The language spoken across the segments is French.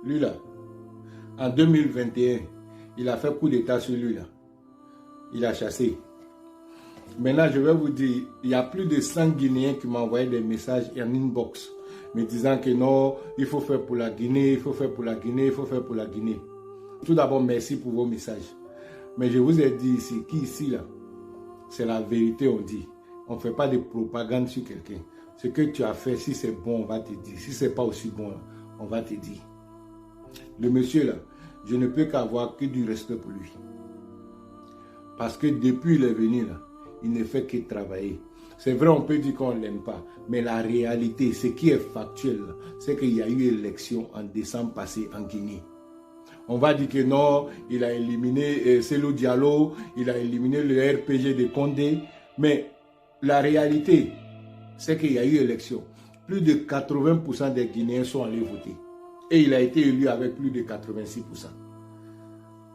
lui là, en 2021, il a fait coup d'état sur lui là. Il a chassé. Maintenant, je vais vous dire, il y a plus de 100 Guinéens qui m'ont envoyé des messages en inbox, me disant que non, il faut faire pour la Guinée, il faut faire pour la Guinée, il faut faire pour la Guinée. Tout d'abord, merci pour vos messages. Mais je vous ai dit ici, là, c'est la vérité, on dit. On ne fait pas de propagande sur quelqu'un. Ce que tu as fait, si c'est bon, on va te dire. Si ce n'est pas aussi bon, on va te dire. Le monsieur là, je ne peux qu'avoir que du respect pour lui. Parce que depuis il est venu là, il ne fait que travailler. C'est vrai, on peut dire qu'on ne l'aime pas. Mais la réalité, ce qui est factuel, c'est qu'il y a eu élection en décembre passé en Guinée. On va dire que non, il a éliminé Cellou Diallo, il a éliminé le RPG de Condé. Mais la réalité, c'est qu'il y a eu élection. Plus de 80% des Guinéens sont allés voter. Et il a été élu avec plus de 86%.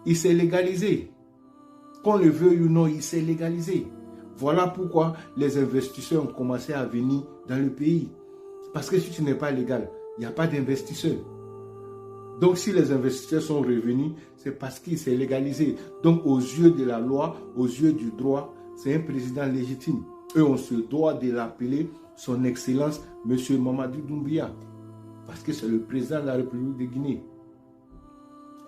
Il s'est légalisé. Qu'on le veuille ou non, il s'est légalisé. Voilà pourquoi les investisseurs ont commencé à venir dans le pays. Parce que si tu n'es pas légal, il n'y a pas d'investisseurs. Donc si les investisseurs sont revenus, c'est parce qu'il s'est légalisé. Donc aux yeux de la loi, aux yeux du droit, c'est un président légitime. Et on se doit de l'appeler son Excellence, M. Mamadou Doumbia. Parce que c'est le président de la République de Guinée.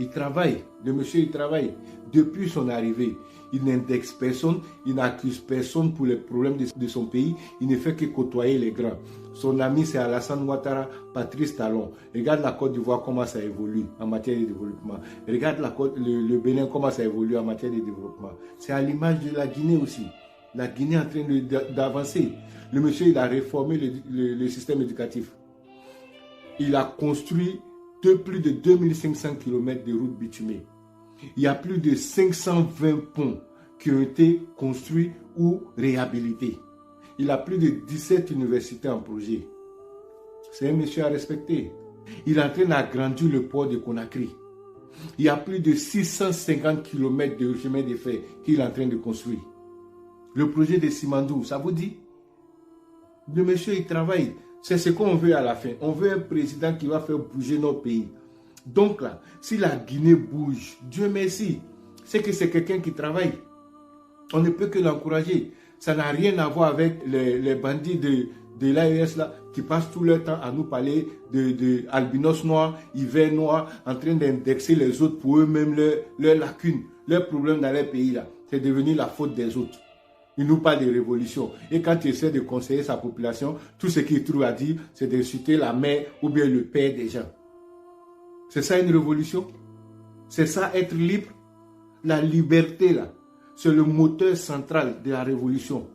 Il travaille, le monsieur il travaille. Depuis son arrivée, il n'indexe personne, il n'accuse personne pour les problèmes de son pays. Il ne fait que côtoyer les grands. Son ami c'est Alassane Ouattara, Patrice Talon. Regarde la Côte d'Ivoire comment ça évolue en matière de développement. Regarde le Bénin comment ça évolue en matière de développement. C'est à l'image de la Guinée aussi. La Guinée est en train d'avancer. Le monsieur il a réformé le système éducatif. Il a construit plus de 2500 km de routes bitumées. Il y a plus de 520 ponts qui ont été construits ou réhabilités. Il a plus de 17 universités en projet. C'est un monsieur à respecter. Il est en train d'agrandir le port de Conakry. Il y a plus de 650 km de chemin de fer qu'il est en train de construire. Le projet de Simandou, ça vous dit? Le monsieur, il travaille. C'est ce qu'on veut à la fin. On veut un président qui va faire bouger notre pays. Donc là, si la Guinée bouge, Dieu merci, c'est que c'est quelqu'un qui travaille. On ne peut que l'encourager. Ça n'a rien à voir avec les bandits de l'AES là, qui passent tout leur temps à nous parler de albinos noirs, hivers noirs, en train d'indexer les autres pour eux-mêmes leurs lacunes, leurs problèmes dans leur pays là. C'est devenu la faute des autres. Il nous parle de révolution. Et quand il essaie de conseiller sa population, tout ce qu'il trouve à dire, c'est d'insulter la mère ou bien le père des gens. C'est ça une révolution? C'est ça être libre? La liberté là, c'est le moteur central de la révolution.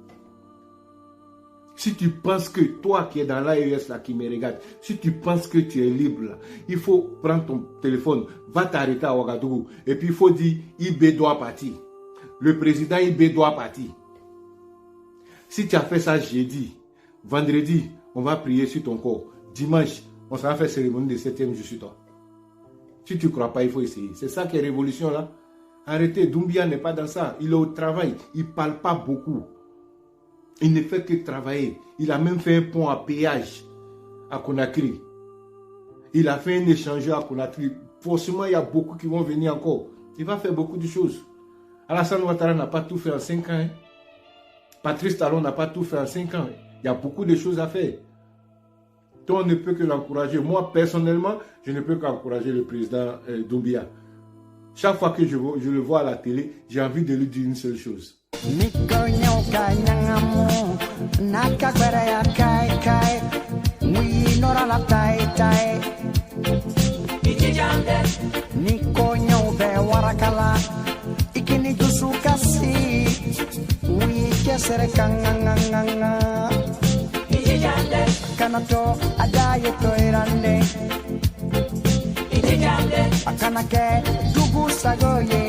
Si tu penses que toi qui es dans l'AES là, qui me regarde, si tu penses que tu es libre là, il faut prendre ton téléphone, va t'arrêter à Ouagadougou et puis il faut dire IB doit partir. Le président IB doit partir. Si tu as fait ça jeudi, vendredi, on va prier sur ton corps. Dimanche, on s'en va faire cérémonie de 7e jour sur toi. Si tu ne crois pas, il faut essayer. C'est ça qui est révolution là. Arrêtez, Doumbia n'est pas dans ça. Il est au travail. Il ne parle pas beaucoup. Il ne fait que travailler. Il a même fait un pont à péage à Conakry. Il a fait un échangeur à Conakry. Forcément, il y a beaucoup qui vont venir encore. Il va faire beaucoup de choses. Alassane Ouattara n'a pas tout fait en 5 ans. Hein. Patrice Talon n'a pas tout fait en 5 ans. Il y a beaucoup de choses à faire. Donc on ne peut que l'encourager. Moi, personnellement, je ne peux qu'encourager le président Doumbia. Chaque fois que je le vois à la télé, j'ai envie de lui dire une seule chose. Kanato adaye to irande Akanake dugu sagoye